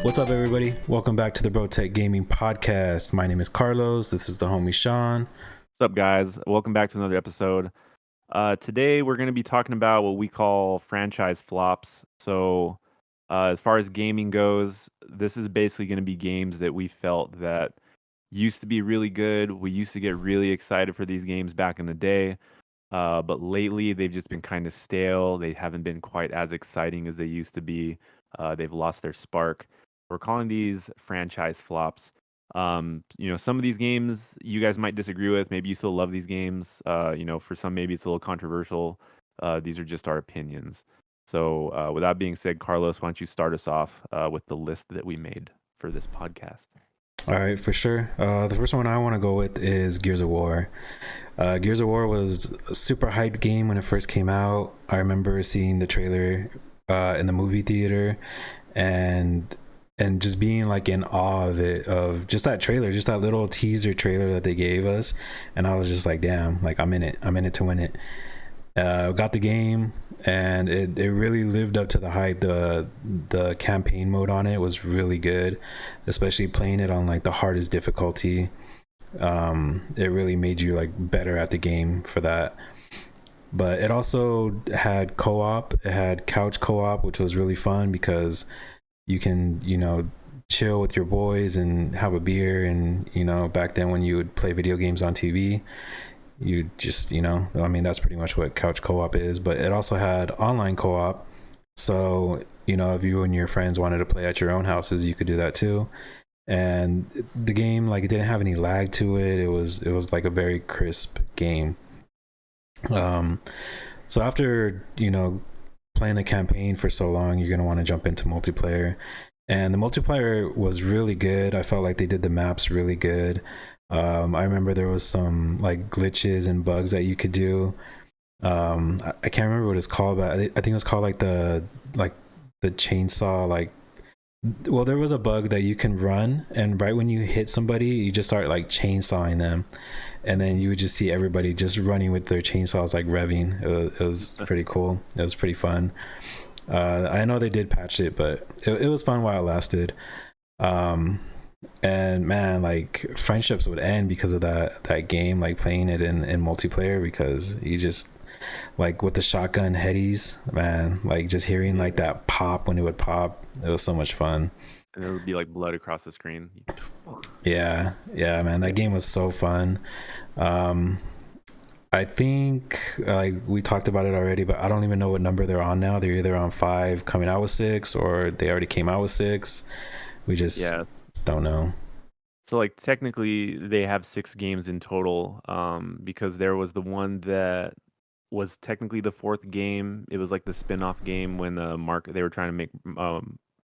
What's up, everybody? Welcome back to the Bro Tech Gaming Podcast. My name is Carlos. This is the homie Sean. What's up, guys? Welcome back to another episode. Today, we're going to be talking about what we call franchise flops. So, as far as gaming goes, this is basically going to be games that we felt that used to be really good. We used to get really excited for these games back in the day, but lately they've just been kind of stale. They haven't been quite as exciting as they used to be. They've lost their spark. We're calling these franchise flops. Some of these games you guys might disagree with. Maybe you still love these games. For some, maybe it's a little controversial. These are just our opinions. So, with that being said, Carlos, why don't you start us off with the list that we made for this podcast? All right, for sure. The first one I want to go with is Gears of War. Gears of War was a super hyped game when it first came out. I remember seeing the trailer in the movie theater and just being like in awe of it, of just that trailer, just that little teaser trailer that they gave us. And I was just like, damn, like I'm in it to win it. Got the game, and it really lived up to the hype. The campaign mode on it was really good, especially playing it on like the hardest difficulty. It really made you like better at the game for that. But it also had co-op. It had couch co-op, which was really fun because you can, chill with your boys and have a beer. And back then when you would play video games on TV, you just, that's pretty much what couch co-op is. But it also had online co-op, so if you and your friends wanted to play at your own houses, you could do that too. And the game, like, it didn't have any lag to it. It was like a very crisp game. So after playing the campaign for so long, you're going to want to jump into multiplayer. And the multiplayer was really good. I felt like they did the maps really good. I remember there was some like glitches and bugs that you could do. I can't remember what it's called, but I think it was called like the chainsaw. Well, there was a bug that you can run, and right when you hit somebody, you just start like chainsawing them, and then you would just see everybody just running with their chainsaws like revving. It was pretty cool. It was pretty fun. I know they did patch it, but it was fun while it lasted. And man, like, friendships would end because of that game, like playing it in multiplayer, because you just, like, with the shotgun headies, man, like just hearing like that pop when it would pop, it was so much fun. And there would be like blood across the screen. Yeah, man, that game was so fun. I think like we talked about it already, but I don't even know what number they're on now. They're either on 5 coming out with 6, or they already came out with 6. We just don't know. So, like, technically they have 6 games in total, because there was the one that was technically the 4th game. It was like the spin-off game when they were trying to make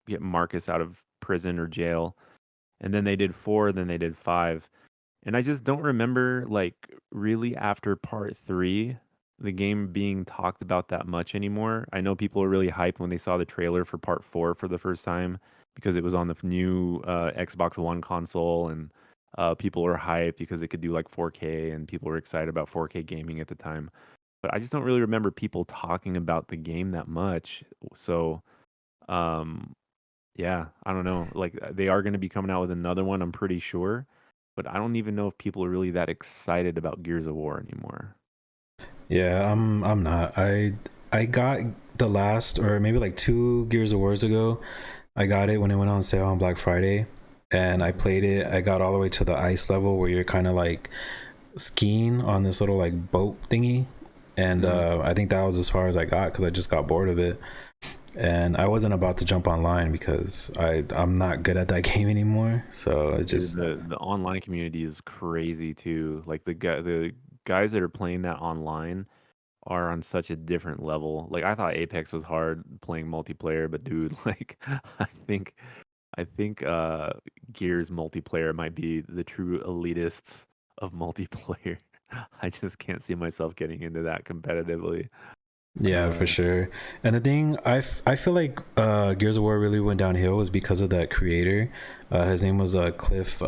get Marcus out of prison or jail. And then they did 4, then they did 5. And I just don't remember, like, really after part 3, the game being talked about that much anymore. I know people are really hyped when they saw the trailer for part 4 for the first time, because it was on the new Xbox One console, and people were hyped because it could do like 4K, and people were excited about 4K gaming at the time. But I just don't really remember people talking about the game that much. So, yeah, I don't know. Like, they are going to be coming out with another one, I'm pretty sure. But I don't even know if people are really that excited about Gears of War anymore. Yeah, I'm not. I got the last, or maybe like 2 Gears of Wars ago. I got it when it went on sale on Black Friday, and I played it. I got all the way to the ice level where you're kind of like skiing on this little like boat thingy, and I think that was as far as I got because I just got bored of it, and I wasn't about to jump online because I'm not good at that game anymore. So it just The online community is crazy too. Like, the guys that are playing that online are on such a different level. Like, I thought Apex was hard playing multiplayer, but dude, like, I think Gears multiplayer might be the true elitists of multiplayer. I just can't see myself getting into that competitively. yeah, for Uh, sure. And the thing I feel like Gears of War really went downhill was because of that creator. His name was Cliff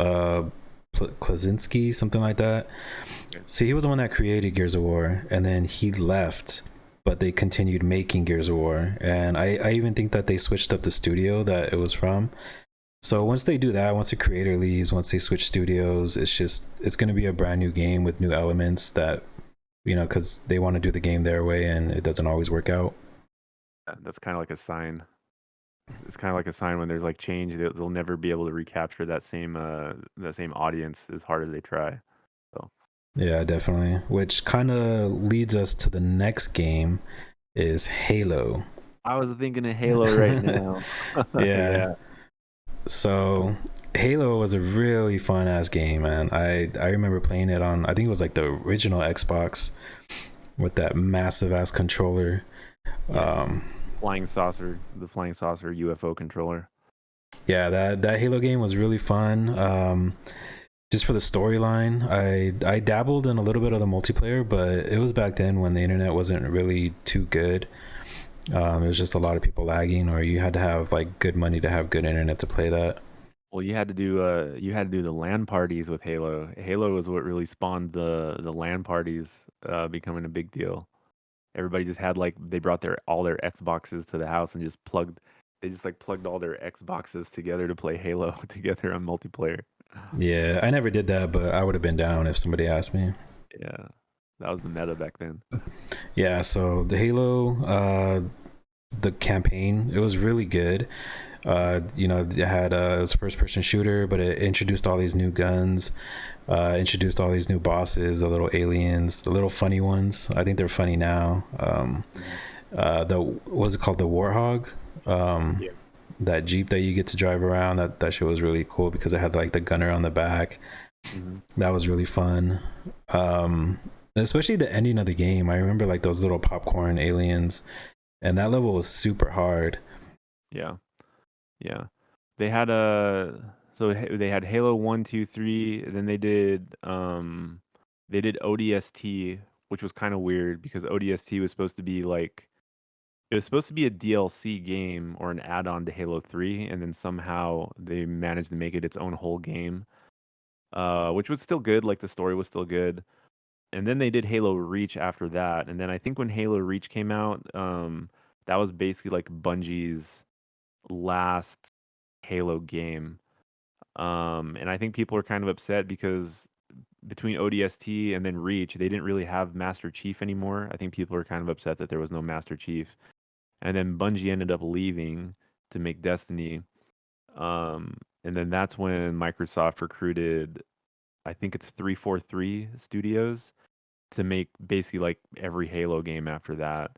Klasinski, something like that. Yeah. So he was the one that created Gears of War, and then he left, but they continued making Gears of War. And I even think that they switched up the studio that it was from, So once they do that, once the creator leaves, once they switch studios, it's going to be a brand new game with new elements that because they want to do the game their way and it doesn't always work out. That's kind of like a sign. It's kind of like a sign when there's like change, they'll never be able to recapture that same audience as hard as they try. So Yeah, definitely. Which kind of leads us to the next game is Halo. I was thinking of Halo right now. Yeah. Yeah. So Halo was a really fun ass game, man. I remember playing it on, I think it was like the original Xbox with that massive ass controller. Yes. Um The flying saucer UFO controller. yeah, that Halo game was really fun. Just for the storyline, I dabbled in a little bit of the multiplayer, but it was back then when the internet wasn't really too good. It was just a lot of people lagging, or you had to have like good money to have good internet to play that. Well, you had to do the LAN parties with Halo. Halo was what really spawned the LAN parties becoming a big deal. Everybody just had like they brought their all their Xboxes to the house and just plugged they just like plugged all their Xboxes together to play Halo together on multiplayer. Yeah, I never did that, but I would have been down if somebody asked me. Yeah. That was the meta back then. Yeah, so the Halo, the campaign, it was really good. It had it was a first person shooter, but it introduced all these new guns, introduced all these new bosses, the little aliens, the little funny ones. I think they're funny now. The what was it called, the Warthog? Yeah. That Jeep that you get to drive around. That shit was really cool because it had like the gunner on the back. Hmm. That was really fun. Especially the ending of the game. I remember like those little popcorn aliens, and that level was super hard. Yeah. Yeah. They had a they had Halo 1, 2, 3, and then they did ODST, which was kind of weird because ODST was supposed to be like it was supposed to be a DLC game or an add-on to Halo 3, and then somehow they managed to make it its own whole game. Which was still good, like the story was still good. And then they did Halo Reach after that. And then I think when Halo Reach came out, that was basically like Bungie's last Halo game. And I think people are kind of upset because between ODST and then Reach, they didn't really have Master Chief anymore. I think people are kind of upset that there was no Master Chief. And then Bungie ended up leaving to make Destiny. And then that's when Microsoft recruited, I think it's 343 Studios to make basically like every Halo game after that.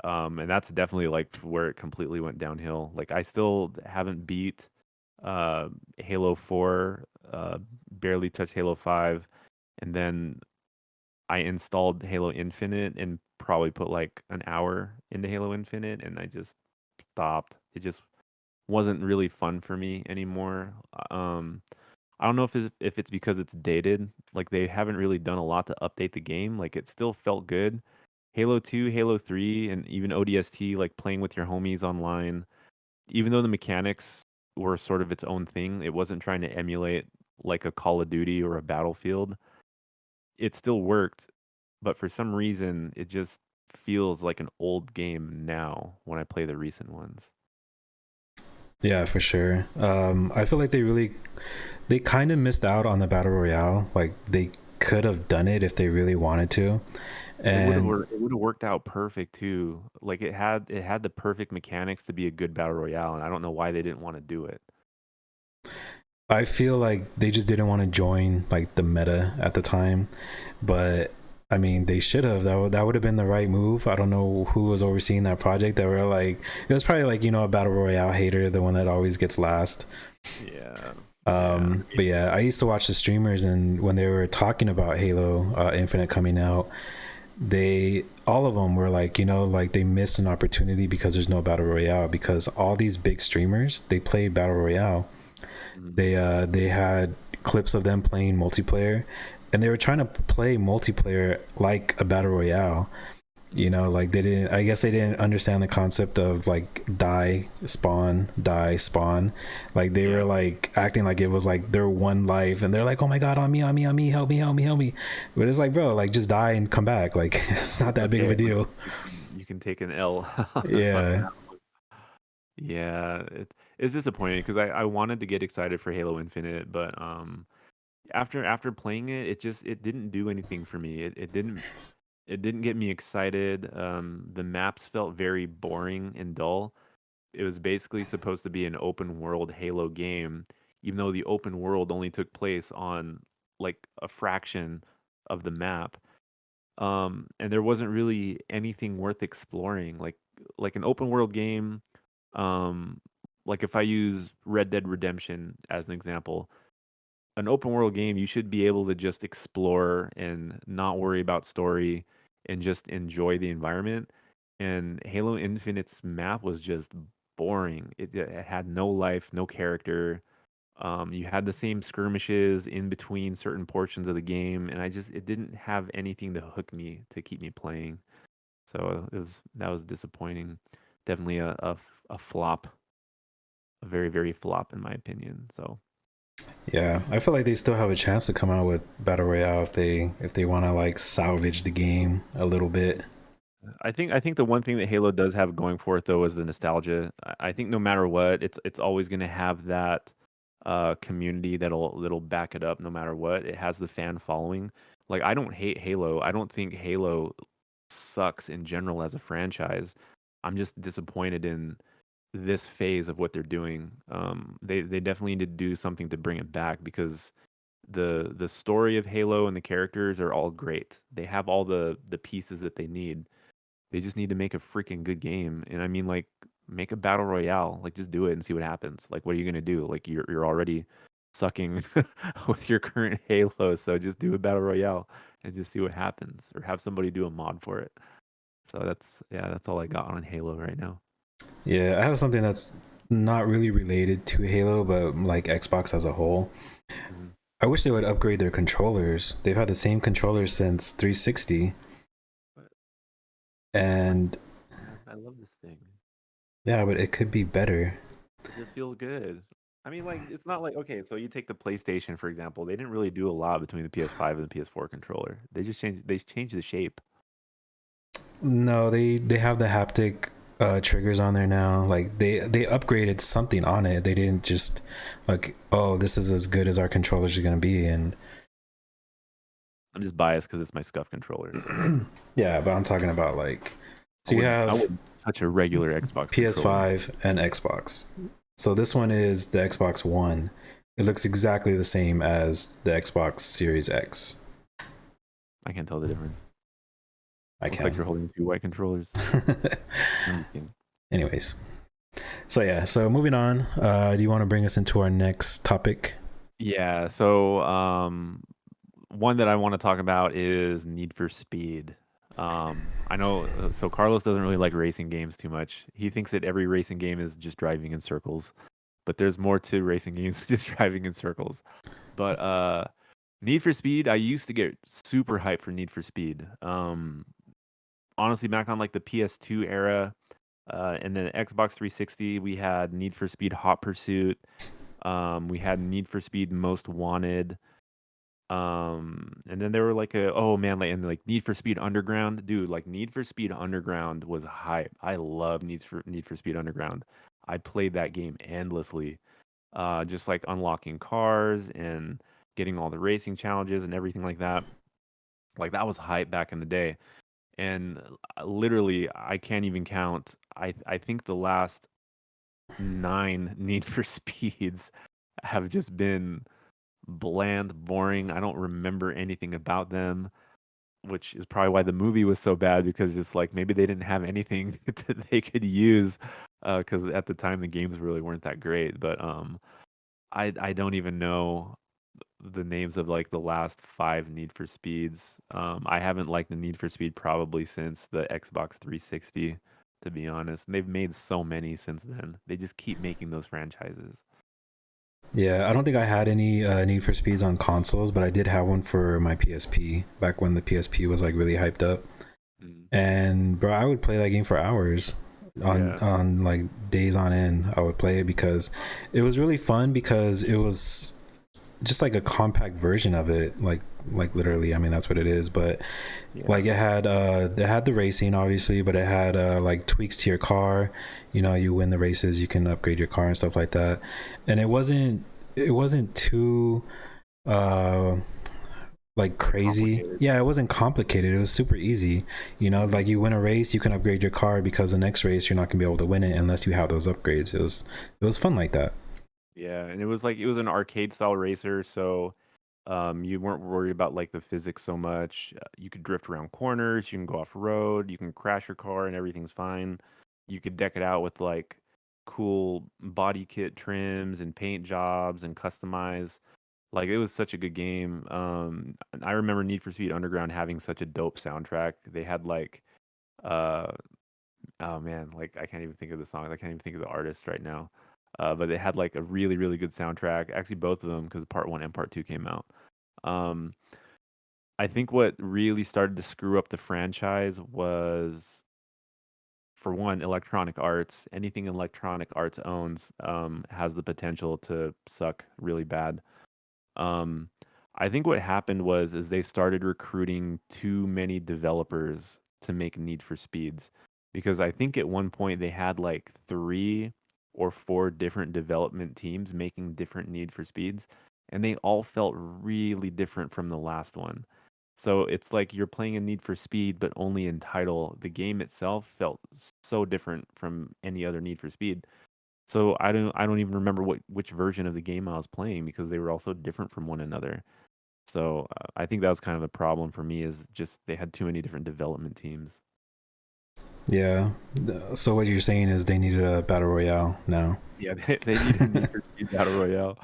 And that's definitely like where it completely went downhill. Like I still haven't beat Halo 4, barely touched Halo 5, and then I installed Halo Infinite and probably put like an hour into Halo Infinite and I just stopped. It just wasn't really fun for me anymore. I don't know if it's because it's dated. Like they haven't really done a lot to update the game. Like it still felt good. Halo 2, Halo 3, and even ODST, like playing with your homies online, even though the mechanics were sort of its own thing, it wasn't trying to emulate like a Call of Duty or a Battlefield. It still worked, but for some reason, it just feels like an old game now when I play the recent ones. Yeah, for sure. I feel like they kind of missed out on the battle royale. Like they could have done it if they really wanted to. And It would have worked out perfect too. Like it had the perfect mechanics to be a good battle royale, and I don't know why they didn't want to do it. I feel like they just didn't want to join like the meta at the time, but I mean they should have. That would have been the right move. I don't know who was overseeing that project. That were like it was probably like a battle royale hater, the one that always gets last. Yeah. Yeah. But yeah, I used to watch the streamers, and when they were talking about Halo Infinite coming out, they all of them were like like they missed an opportunity because there's no battle royale, because all these big streamers, they play battle royale. Mhm. They had clips of them playing multiplayer, and they were trying to play multiplayer like a battle royale. Like they didn't, I guess they didn't understand the concept of like die spawn. Like they were Yeah. like acting like it was like their one life, and they're like, oh my god, on me, on me, on me, help me, help me, help me. But it's like, bro, like just die and come back. Like it's not that big of Okay, a like deal. you can take an L on Yeah. that. Yeah, it's disappointing because I wanted to get excited for Halo Infinite, but after playing it, it didn't do anything for me. It didn't get me excited. The maps felt very boring and dull. It was basically supposed to be an open world Halo game, even though the open world only took place on like a fraction of the map. And there wasn't really anything worth exploring. Like an open world game, um, like if I use Red Dead Redemption as an example, an open world game, you should be able to just explore and not worry about story and just enjoy the environment. And Halo Infinite's map was just boring. It had no life, no character. You had the same skirmishes in between certain portions of the game, and it didn't have anything to hook me to keep me playing. So that was disappointing. Definitely a flop, a very very flop in my opinion. So Yeah, I feel like they still have a chance to come out with battle royale if they want to like salvage the game a little bit. I think the one thing that Halo does have going for it though is the nostalgia. I think no matter what, it's always going to have that community that'll back it up no matter what. It has the fan following. Like I don't hate Halo. I don't think Halo sucks in general as a franchise. I'm just disappointed in this phase of what they're doing. They definitely need to do something to bring it back because the story of Halo and the characters are all great. They have all the pieces that they need. They just need to make a freaking good game. And I mean, like, make a battle royale. Like, just do it and see what happens. Like, what are you gonna do? Like, you're already sucking with your current Halo, so just do a battle royale and just see what happens, or have somebody do a mod for it. So that's all I got on Halo right now. Yeah, I have something that's not really related to Halo, but like Xbox as a whole. Mhm. I wish they would upgrade their controllers. They've had the same controllers since 360, But and I love this thing. yeah, but it could be better. It just feels good. I mean, like, it's not like okay, so you take the PlayStation for example. They didn't really do a lot between the PS5 and the PS4 controller. They changed the shape. No, they have the haptic triggers on there now. Like they upgraded something on it. They didn't just like, oh, this is as good as our controllers are gonna be. And I'm just biased because it's my Scuff controller. So yeah, but I'm talking about like, I so you wouldn't I have wouldn't touch a regular Xbox controller. PS5 and Xbox. So this one is the Xbox One. It looks exactly the same as the Xbox Series X. I can't tell the difference. I Looks like can. you're holding two white controllers. I'm just kidding. Anyways, so yeah, so moving on. Do you want to bring us into our next topic? Yeah, so one that I want to talk about is Need for Speed. I know so Carlos doesn't really like racing games too much. He thinks that every racing game is just driving in circles, but there's more to racing games than just driving in circles. But Need for Speed, I used to get super hyped for Need for Speed. Honestly, back on like the PS2 era, and then Xbox 360, we had Need for Speed Hot Pursuit. We had Need for Speed Most Wanted. And then there were like oh man, like and like Need for Speed Underground, dude. Like Need for Speed Underground was hype. I love Need for Speed Underground. I played that game endlessly, just like unlocking cars and getting all the racing challenges and everything like that. Like that was hype back in the day. And literally, I can't even count. I think the last 9 Need for Speeds have just been bland, boring. I don't remember anything about them, which is probably why the movie was so bad because just like maybe they didn't have anything that they could use because at the time the games really weren't that great. But I don't even know the names of like the last 5 Need for Speeds. I haven't liked the Need for Speed probably since the Xbox 360, to be honest. And they've made so many since then. They just keep making those franchises. Yeah, I don't think I had any Need for Speeds on consoles, but I did have one for my PSP back when the PSP was like really hyped up. Mm. And bro, I would play that game for hours Yeah. on like days on end. I would play it because it was really fun because it was just like a compact version of it. Like like literally. I mean, that's what it is. But Yeah. like it had the racing obviously, but it had like tweaks to your car. You know, you win the races, you can upgrade your car and stuff like that. And it wasn't too uh like Like crazy. complicated. Yeah, it wasn't complicated. It was super easy. You know, Hmm. like you win a race, you can upgrade your car because the next race you're not gonna be able to win it unless you have those upgrades. It was fun like that. Yeah, and it was an arcade style racer, so you weren't worried about like the physics so much. You could drift around corners, you can go off road, you can crash your car and everything's fine. You could deck it out with like cool body kit trims and paint jobs and customize. Like it was such a good game. And I remember Need for Speed Underground having such a dope soundtrack. They had like uh oh man, like I can't even think of the songs. I can't even think of the artist right now. But they had like a really, really good soundtrack. Actually, both of them because part one and part two came out. Um, I think what really started to screw up the franchise was, for one, Electronic Arts. Anything Electronic Arts owns has the potential to suck really bad. Um, I think what happened was is they started recruiting too many developers to make Need for Speeds, because I think at one point they had like 3 or 4 different development teams making different Need for Speeds, and they all felt really different from the last one. So it's like you're playing a Need for Speed, but only in title. The game itself felt so different from any other Need for Speed. So I don't even remember which version of the game I was playing because they were all so different from one another. So I think that was kind of a problem for me, is just they had too many different development teams. Yeah. So what you're saying is they needed a battle royale now. Yeah, they need a Need for Speed Battle Royale.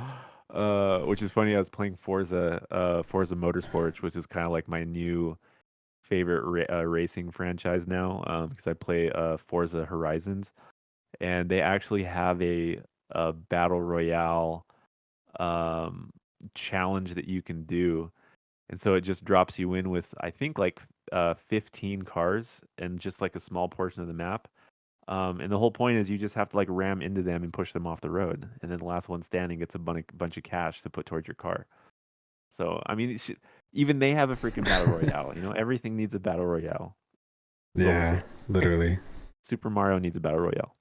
Which is funny. I was playing Forza Motorsports, which is kind of like my new favorite racing franchise now, because I play Forza Horizons, and they actually have a battle royale um, challenge that you can do. And so it just drops you in with, I think, like 15 cars and just like a small portion of the map. And the whole point is you just have to like ram into them and push them off the road. And then the last one standing gets a bunch of cash to put towards your car. So, I mean, even they have a freaking battle royale. You know, everything needs a battle royale. That's all we'll Yeah, say. literally. Super Mario needs a battle royale.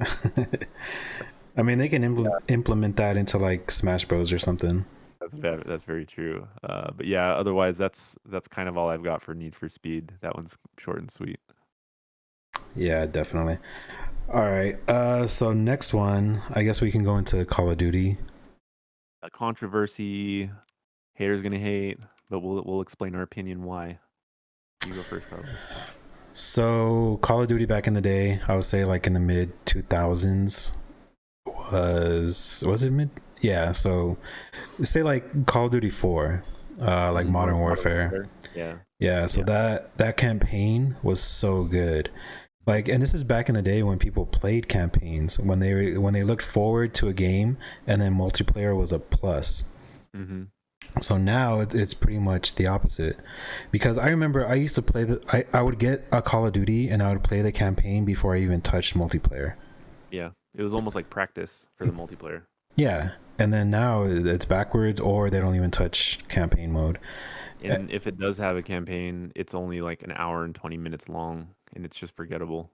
I mean, they can Yeah, implement that into like Smash Bros or something. that's very true. But yeah, otherwise that's kind of all I've got for Need for Speed. That one's short and sweet. Yeah, definitely. All right. So next one, I guess we can go into Call of Duty. A controversy, haters gonna hate, but we'll explain our opinion why. You go first, Carlos. So Call of Duty back in the day, I would say like in the mid 2000s was it mid? Yeah, so say like Call of Duty 4, like Modern Modern Warfare. Warfare. Yeah, Yeah, so yeah. that campaign was so good. Like, and this is back in the day when people played campaigns, when they looked forward to a game and then multiplayer was a plus. Mm-hmm. So now it's pretty much the opposite, because I remember I used to play I would get a Call of Duty and I would play the campaign before I even touched multiplayer. Yeah, it was almost like practice for the multiplayer. Yeah, and then now it's backwards, or they don't even touch campaign mode. Eh, And if it does have a campaign, it's only like an hour and 20 minutes long, and it's just forgettable.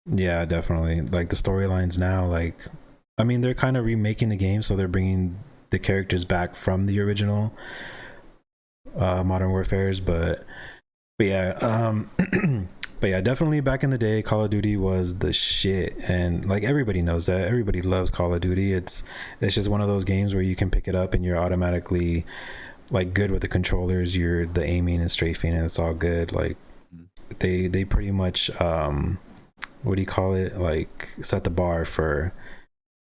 yeah, definitely. Like the storylines now, like I mean, they're kind of remaking the game, so they're bringing the characters back from the original Modern Warfare's, but yeah, but yeah, definitely back in the day, Call of Duty was the shit, and like everybody knows that. Everybody loves Call of Duty. It's just one of those games where you can pick it up and you're automatically like good with the controllers. You're the aiming and strafing, and it's all good. Like Mhm. they pretty much what do you call it? Like set the bar for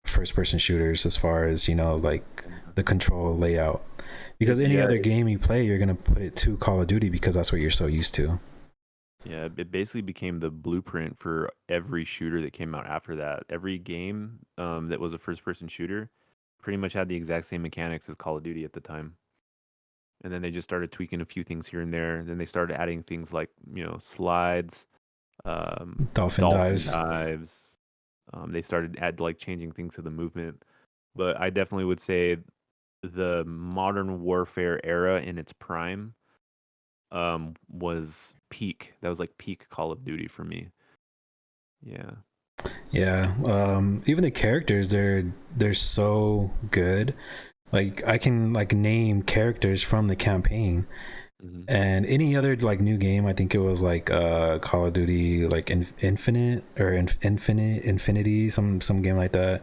first person shooters as far as you know like Yeah. the control layout. Because any Yeah, other game you play, you're gonna put it to Call of Duty because that's what you're so used to. yeah. It basically became the blueprint for every shooter that came out after that. Every game that was a first-person shooter pretty much had the exact same mechanics as Call of Duty at the time. And then they just started tweaking a few things here and there. Then they started adding things like, slides, Dolphin dolphin dives. dives. They started add like changing things to the movement. But I definitely would say the modern warfare era in its prime was peak. That was like peak Call of Duty for me. Yeah. Yeah. Even the characters, they're so good. Like I can like name characters from the campaign. Hmm. And any other like new game, I think it was like Call of Duty, like Infinite or Infinity, some game like that.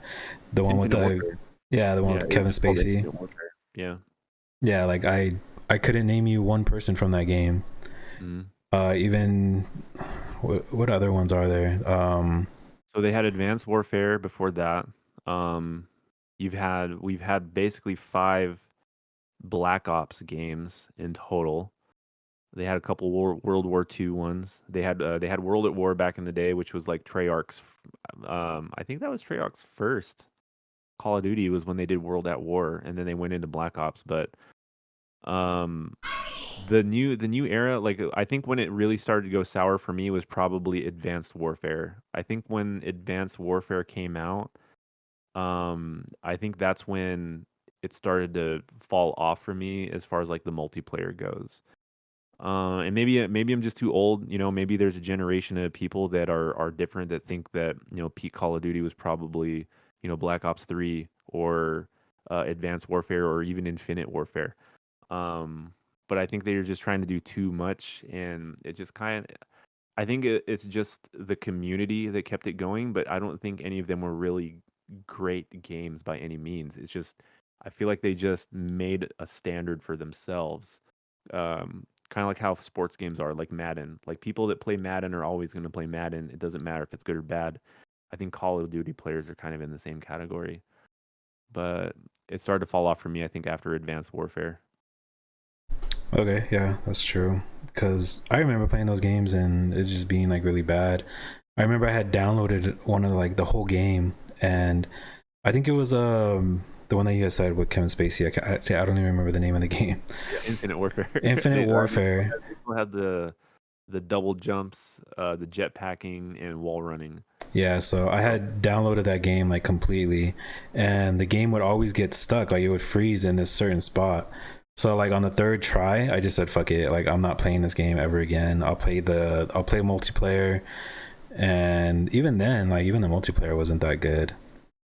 The one with Infinite the Warfare. yeah, the one Yeah, with it was Kevin just called Spacey. Infinite Warfare. Yeah. Yeah, like I couldn't name you one person from that game. Mhm. Even what other ones are there? So they had Advanced Warfare before that. Um, we've had basically 5 Black Ops games in total. They had a couple World War II ones. They had World at War back in the day, which was like Treyarch's. I think that was Treyarch's first Call of Duty was when they did World at War, and then they went into Black Ops. But um, the new era, like I think when it really started to go sour for me was probably Advanced Warfare. I think when Advanced Warfare came out, I think that's when it started to fall off for me as far as like the multiplayer goes. And maybe I'm just too old. Maybe there's a generation of people that are different that think that peak Call of Duty was probably Black Ops 3 or Advanced Warfare or even Infinite Warfare. Um, but I think they're just trying to do too much, and it just kind of. I think it's just the community that kept it going, but I don't think any of them were really great games by any means. It's just I feel like they just made a standard for themselves. Kind of like how sports games are, like Madden. Like people that play Madden are always going to play Madden. It doesn't matter if it's good or bad. I think Call of Duty players are kind of in the same category, but it started to fall off for me. I think after Advanced Warfare. Okay, yeah, that's true. Because I remember playing those games and it just being like really bad. I remember I had downloaded one of like the whole game, and I think it was the one that you guys said with Kevin Spacey. I don't even remember the name of the game. Yeah, Infinite Warfare. Infinite They Warfare. still had the double jumps, the jet packing, and wall running. Yeah, so I So had downloaded that game like completely, and the game would always get stuck. Like it would freeze in this certain spot. So like on the third try, I just said fuck it. Like I'm not playing this game ever again. I'll play multiplayer, and even then, like even the multiplayer wasn't that good.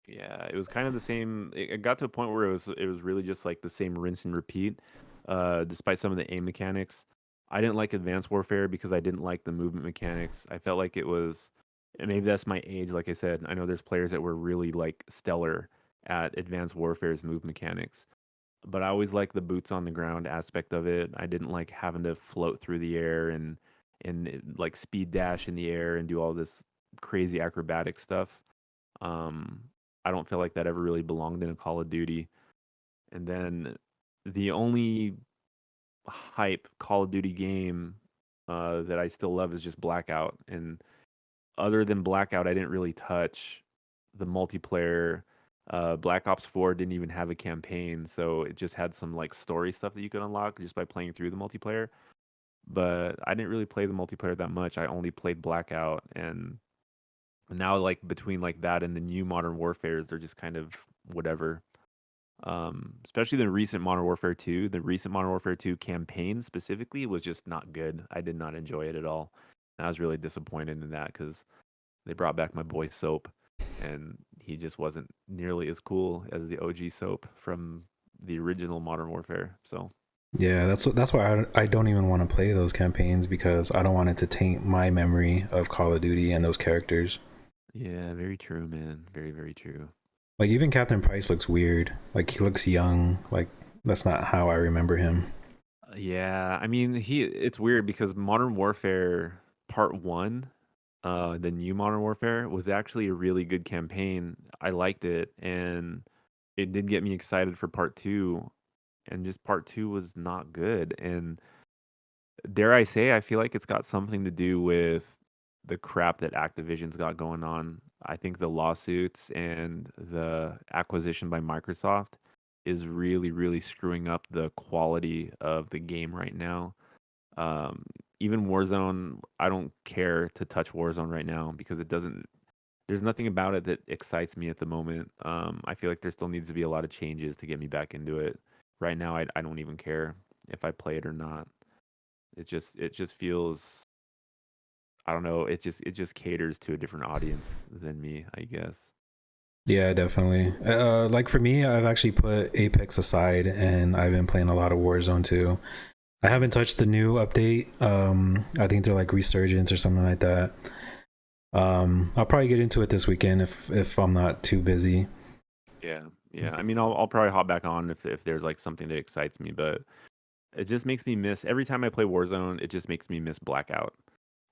yeah, it was kind of the same. It got to a point where it was really just like the same rinse and repeat. Despite some of the aim mechanics, I didn't like Advanced Warfare because I didn't like the movement mechanics. I felt like it was, and maybe that's my age. Like I said, I know there's players that were really like stellar at Advanced Warfare's move mechanics, but I always liked the boots on the ground aspect of it. I didn't like having to float through the air like speed dash in the air and do all this crazy acrobatic stuff. Um, I don't feel like that ever really belonged in a Call of Duty. And then the only hype Call of Duty game that I still love is just Blackout. And other than Blackout, I didn't really touch the multiplayer. Black Ops 4 didn't even have a campaign, so it just had some like story stuff that you could unlock just by playing through the multiplayer. But I didn't really play the multiplayer that much. I only played Blackout, and now like between like that and the new Modern Warfares, they're just kind of whatever. Especially the recent Modern Warfare 2. The recent Modern Warfare 2 campaign specifically was just not good. I did not enjoy it at all. And I was really disappointed in that because they brought back my boy Soap, and he just wasn't nearly as cool as the OG Soap from the original Modern Warfare. So Yeah, that's why I don't even want to play those campaigns because I don't want it to taint my memory of Call of Duty and those characters. yeah, very true, man. Very, very true. Like even Captain Price looks weird. Like he looks young. Like that's not how I remember him. Yeah, I mean, it's weird because Modern Warfare Part 1, the new Modern Warfare was actually a really good campaign. I liked it, and it did get me excited for Part 2, and just Part 2 was not good. And dare I say, I feel like it's got something to do with the crap that Activision's got going on. I think the lawsuits and the acquisition by Microsoft is really, really screwing up the quality of the game right now. Um, Even Warzone, I don't care to touch Warzone right now because it doesn't. There's nothing about it that excites me at the moment. I feel like there still needs to be a lot of changes to get me back into it. Right now, I don't even care if I play it or not. It just feels, I don't know, it just caters to a different audience than me, I guess. Yeah, definitely. Like for me, I've actually put Apex aside, and I've been playing a lot of Warzone too. I haven't touched the new update. I think they're like Resurgence or something like that. I'll probably get into it this weekend if I'm not too busy. Yeah, yeah. I mean, I'll probably hop back on if there's like something that excites me, but it just makes me miss every time I play Warzone. It just makes me miss Blackout,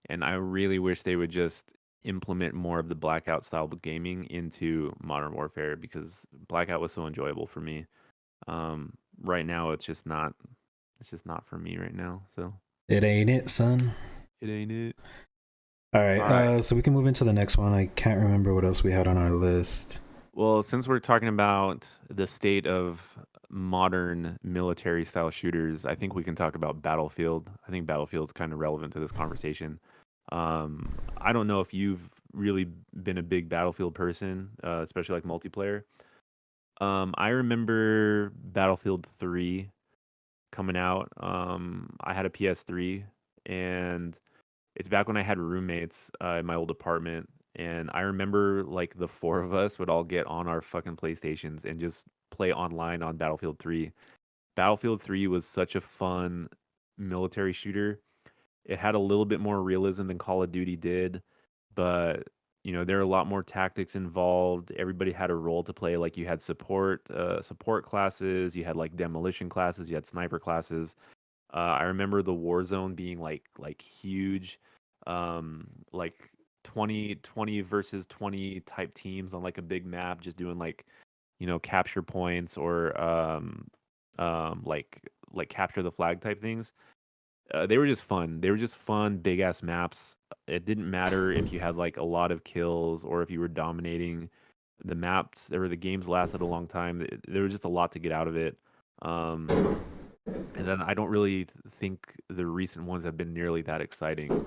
and I really wish they would just implement more of the Blackout style of gaming into Modern Warfare because Blackout was so enjoyable for me. Right now, it's just not for me right now. So It ain't it, son. it ain't it. All right. All right. So we can move into the next one. I can't remember what else we had on our list. Well, since we're talking about the state of modern military style shooters, I think we can talk about Battlefield. I think Battlefield's kind of relevant to this conversation. I don't know if you've really been a big Battlefield person, especially like multiplayer. I remember Battlefield 3 coming out. I had a PS3, and it's back when I had roommates in my old apartment, and I remember like the four of us would all get on our fucking PlayStations and just play online on Battlefield 3. Battlefield 3 was such a fun military shooter. It had a little bit more realism than Call of Duty did, but there are a lot more tactics involved. Everybody had a role to play. Like you had support classes, you had like demolition classes, you had sniper classes. I remember the war zone being like huge, like 20 versus 20 type teams on like a big map, just doing like capture points or like capture the flag type things. They were just fun. They were just fun, big ass maps. It didn't matter if you had like a lot of kills or if you were dominating the maps or the games lasted a long time. There was just a lot to get out of it. Um, and then I don't really think the recent ones have been nearly that exciting.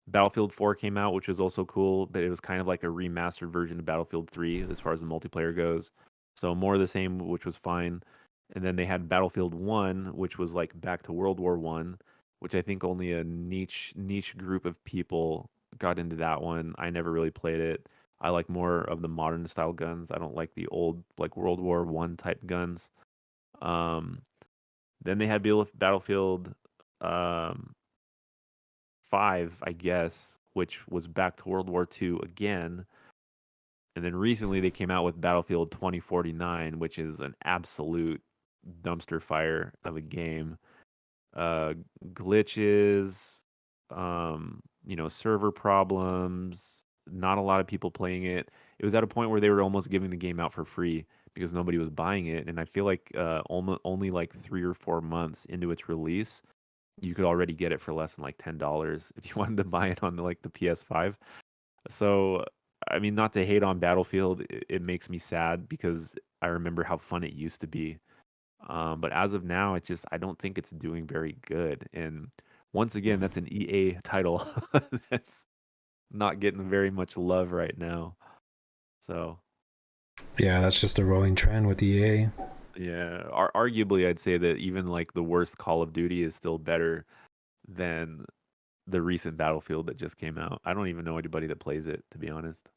Battlefield 4 came out, which was also cool, but it was kind of like a remastered version of Battlefield 3 as far as the multiplayer goes. So more of the same, which was fine. And then they had Battlefield 1, which was like back to World War 1, which I think only a niche group of people got into that one. I never really played it. I like more of the modern style guns. I don't like the old like World War 1 type guns. Um then they had Battlefield um, 5, I guess, which was back to World War II again. And then recently they came out with Battlefield 2049, which is an absolute dumpster fire of a game. Uh, Glitches, server problems, not a lot of people playing it. It was at a point where they were almost giving the game out for free because nobody was buying it. And I feel like almost only like 3 or 4 months into its release, you could already get it for less than like $10 if you wanted to buy it on like the PS5. So, I mean, not to hate on Battlefield, it makes me sad because I remember how fun it used to be. But as of now, it's just I don't think it's doing very good. And once again, that's an EA title that's not getting very much love right now. So Yeah, that's just a rolling trend with EA. yeah, arguably, I'd say that even like the worst Call of Duty is still better than the recent Battlefield that just came out. I don't even know anybody that plays it, to be honest.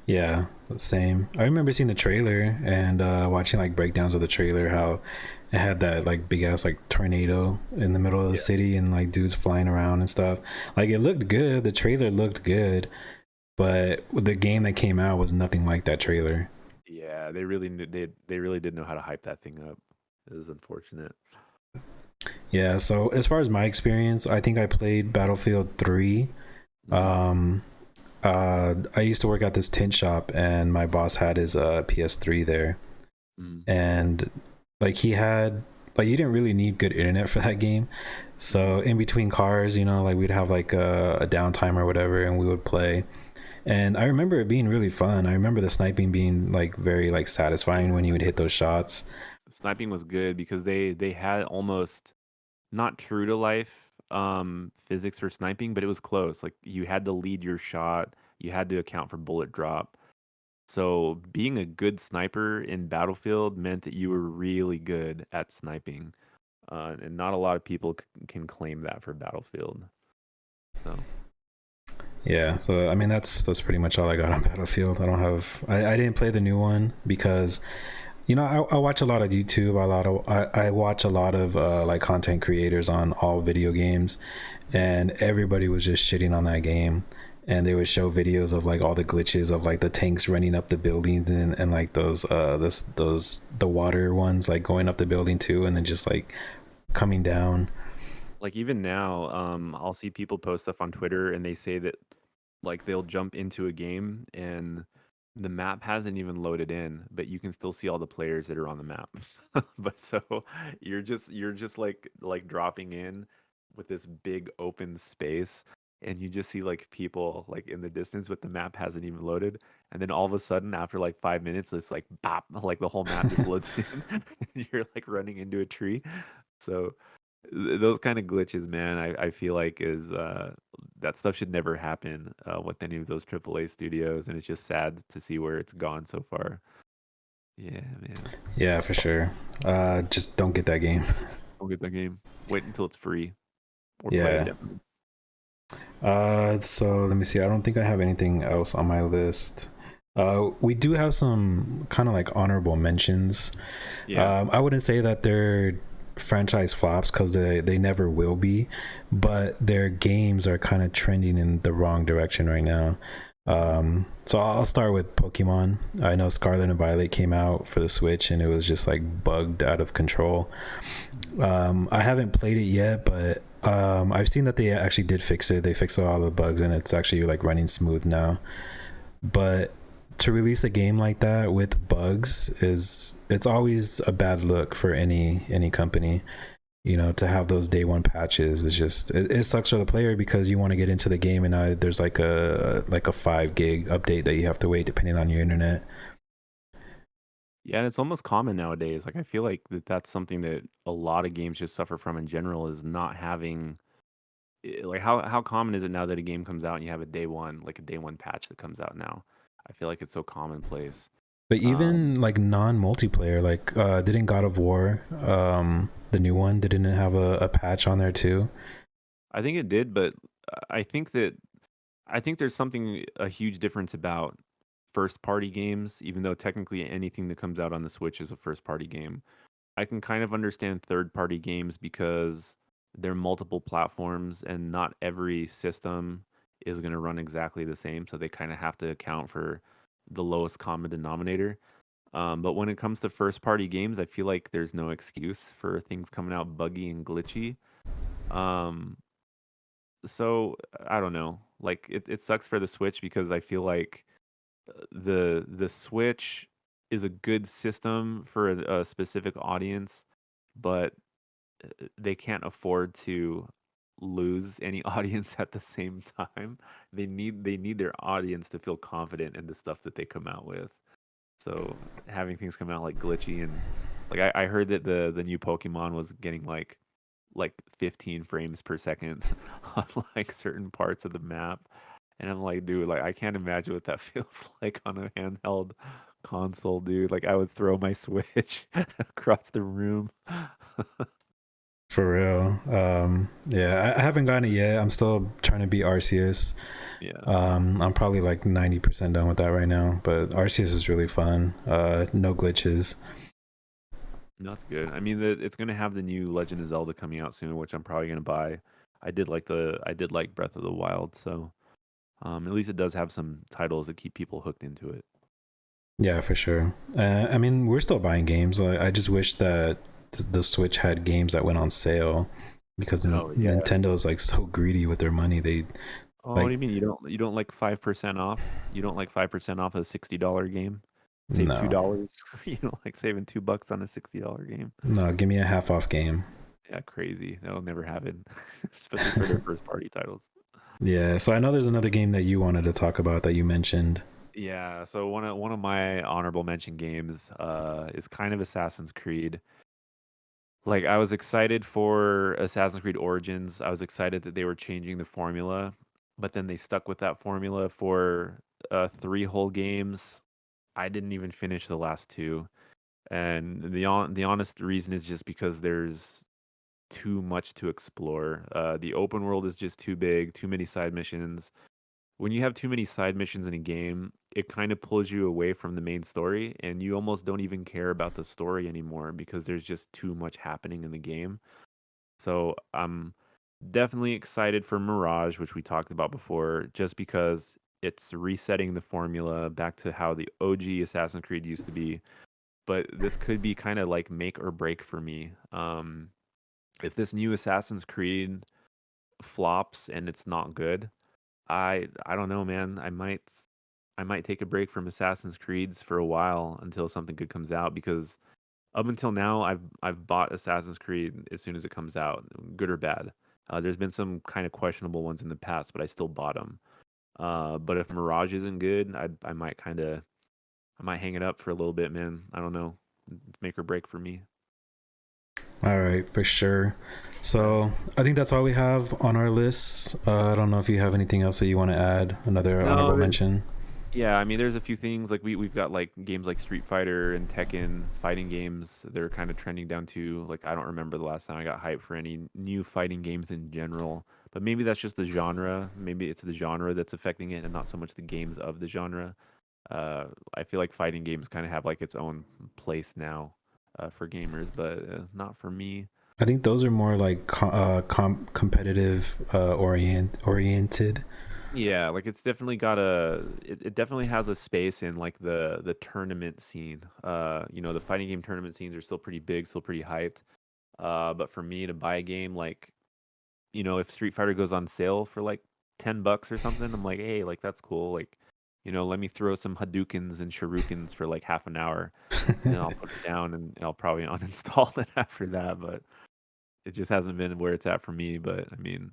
Yeah, same. I remember seeing the trailer and watching like breakdowns of the trailer, how it had that like big ass like tornado in the middle of the Yeah. city and like dudes flying around and stuff. Like it looked good. The trailer looked good, but the game that came out was nothing like that trailer. Yeah, they really knew, they really did know how to hype that thing up. It is unfortunate. Yeah, so as far as my experience, I think I played Battlefield 3. Mm, Um I used to work at this tint shop and my boss had his PS3 there. mm, And like he had like you didn't really need good internet for that game. mm. So in between cars, like we'd have like a downtime or whatever and we would play. And I remember it being really fun. I remember the sniping being like very like satisfying when you would hit those shots. Sniping was good because they had almost not true to life physics for sniping, but it was close. Like you had to lead your shot, you had to account for bullet drop. So being a good sniper in Battlefield meant that you were really good at sniping. and not a lot of people can claim that for Battlefield. So Yeah, so I mean that's pretty much all I got on Battlefield. I didn't play the new one because I watch a lot of YouTube. I watch a lot of like content creators on all video games, and everybody was just shitting on that game. And they would show videos of like all the glitches of like the tanks running up the buildings and like those the water ones like going up the building too, and then just like coming down. like even now, I'll see people post stuff on Twitter and they say that like they'll jump into a game and the map hasn't even loaded in, but you can still see all the players that are on the map. But so you're just like dropping in with this big open space and you just see like people like in the distance but the map hasn't even loaded. And then all of a sudden after like 5 minutes it's like bop, like the whole map just loads in. And you're like running into a tree. So those kind of glitches, man, I feel like is that stuff should never happen with any of those AAA studios, and it's just sad to see where it's gone so far. Yeah, man. Yeah, for sure. Just don't get that game. Don't get the game. Wait until it's free or play a Yeah. demo. So let me see. I don't think I have anything else on my list. We do have some kind of like honorable mentions. Yeah. I wouldn't say that they're franchise flops because they never will be, but their games are kind of trending in the wrong direction right now. So I'll start with Pokemon. I know Scarlet and Violet came out for the Switch and it was just like bugged out of control. I haven't played it yet, but I've seen that they actually did fix it. They fixed a lot of the bugs and it's actually like running smooth now. But to release a game like that with bugs is it's always a bad look for any company. To have those day one patches is just it sucks for the player because you want to get into the game and now there's like a 5 gig update that you have to wait depending on your internet. Yeah, and it's almost common nowadays. Like I feel like that's something that a lot of games just suffer from in general is not having like how common is it now that a game comes out and you have a day one, like a day one patch that comes out now? I feel like it's so commonplace. But Um, even like non multiplayer, like didn't God of War, the new one, didn't it have a patch on there too? I think it did, but I think that I think there's something a huge difference about first party games, even though technically anything that comes out on the Switch is a first party game. I can kind of understand third party games because they're multiple platforms and not every system is going to run exactly the same. So they kind of have to account for the lowest common denominator. But when it comes to first party games, I feel like there's no excuse for things coming out buggy and glitchy. Um, so I don't know. Like it sucks for the Switch because I feel like the Switch is a good system for a specific audience, but they can't afford to lose any audience at the same time. They need their audience to feel confident in the stuff that they come out with. So having things come out like glitchy and like I heard that the new Pokemon was getting like 15 frames per second on like certain parts of the map. And I'm like, dude, like I can't imagine what that feels like on a handheld console, dude. Like I would throw my Switch across the room. For real. Yeah, I haven't gotten it yet. I'm still trying to beat Arceus. Yeah, I'm probably like 90% done with that right now, but Arceus is really fun. No glitches. no, that's good. I mean, it's gonna have the new Legend of Zelda coming out soon, which I'm probably gonna buy. I did like Breath of the Wild, so at least it does have some titles that keep people hooked into it. Yeah, for sure. I mean, we're still buying games. I just wish that the Switch had games that went on sale because Oh yeah. Nintendo's like so greedy with their money. They Oh, what do like you mean you don't like 5% off? You don't like 5% off a $60 game? Save no, $2. You don't like saving $2 on a $60 game? no. Give me a half off game. Yeah, crazy. That'll never happen, especially for their first party titles. Yeah. So I know there's another game that you wanted to talk about that you mentioned. Yeah, so one of my honorable mention games is kind of Assassin's Creed. Like I was excited for Assassin's Creed Origins. I was excited that they were changing the formula, but then they stuck with that formula for 3 whole games. I didn't even finish the last two. And the honest reason is just because there's too much to explore. The open world is just too big, too many side missions. When you have too many side missions in a game, it kind of pulls you away from the main story, and you almost don't even care about the story anymore because there's just too much happening in the game. So I'm definitely excited for Mirage, which we talked about before, just because it's resetting the formula back to how the OG Assassin's Creed used to be. But this could be kind of like make or break for me. If this new Assassin's Creed flops and it's not good, I don't know, man. I might take a break from Assassin's Creeds for a while until something good comes out because up until now I've bought Assassin's Creed as soon as it comes out, good or bad. There's been some kind of questionable ones in the past, but I still bought them. But if Mirage isn't good, I might hang it up for a little bit, man. I don't know. It's make or break for me. All right, for sure. So I think that's all we have on our list. I don't know if you have anything else that you want to add. Another honorable No, mention. yeah, I mean, there's a few things like we've got like games like Street Fighter and Tekken fighting games. They're kind of trending down too. Like I don't remember the last time I got hyped for any new fighting games in general. But maybe that's just the genre. Maybe it's the genre that's affecting it, and not so much the games of the genre. I feel like fighting games kind of have like its own place now for gamers, but not for me. I think those are more like competitive oriented. Yeah, like it's definitely got it definitely has a space in like the tournament scene. The fighting game tournament scenes are still pretty big, still pretty hyped. But for me to buy a game like, if Street Fighter goes on sale for like $10 or something, I'm like, hey, like that's cool. Like, let me throw some Hadoukens and Shurikens for like half an hour, and then I'll put it down and I'll probably uninstall it after that. But it just hasn't been where it's at for me. But I mean,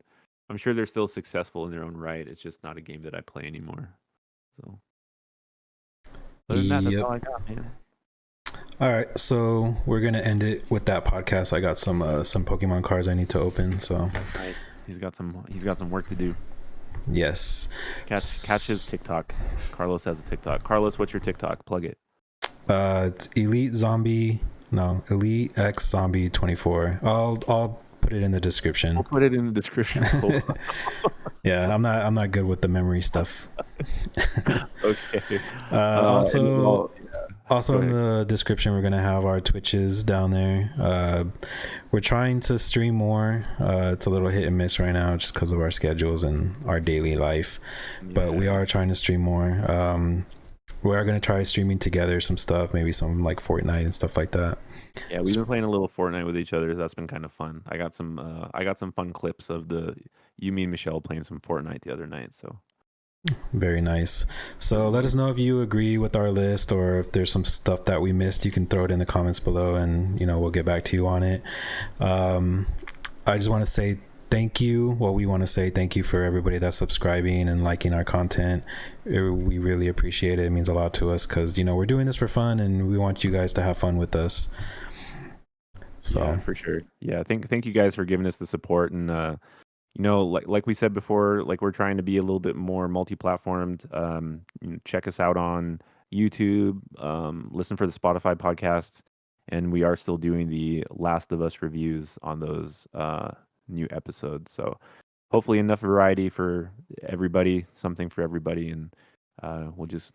I'm sure they're still successful in their own right. It's just not a game that I play anymore. So other than that, that's Yep. all I got, man. All right, so we're gonna end it with that podcast. I got some Pokemon cards I need to open. So Nice. He's got some work to do. yes, Catch his TikTok. Carlos has a TikTok. Carlos, what's your TikTok? Plug it. It's Elite X Zombie 24. I'll put it in the description. We'll put it in the description. Yeah, I'm not good with the memory stuff. Okay. Also in the description, we're gonna have our Twitches down there. We're trying to stream more. It's a little hit and miss right now, just because of our schedules and our daily life. But we are trying to stream more. We are gonna try streaming together some stuff, maybe some like Fortnite and stuff like that. Yeah, we've been playing a little Fortnite with each other. That's been kind of fun. I got some fun clips of you, me, and Michelle playing some Fortnite the other night. So very nice. So let us know if you agree with our list, or if there's some stuff that we missed. You can throw it in the comments below, and we'll get back to you on it. I just want to say thank you. We want to say thank you for everybody that's subscribing and liking our content. We really appreciate it. It means a lot to us because we're doing this for fun, and we want you guys to have fun with us. So yeah, for sure. Yeah, thank you guys for giving us the support, and like we said before, like we're trying to be a little bit more multi-platformed. Check us out on YouTube, listen for the Spotify podcasts, and we are still doing the Last of Us reviews on those new episodes. So hopefully enough variety for everybody, something for everybody, and we'll just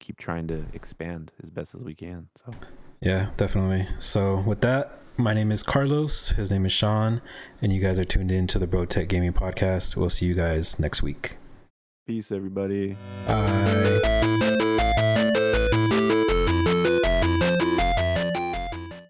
keep trying to expand as best as we can. So yeah, definitely. So with that, my name is Carlos, his name is Sean, and you guys are tuned in to the Bro Tech Gaming Podcast. We'll see you guys next week. Peace, everybody. Bye.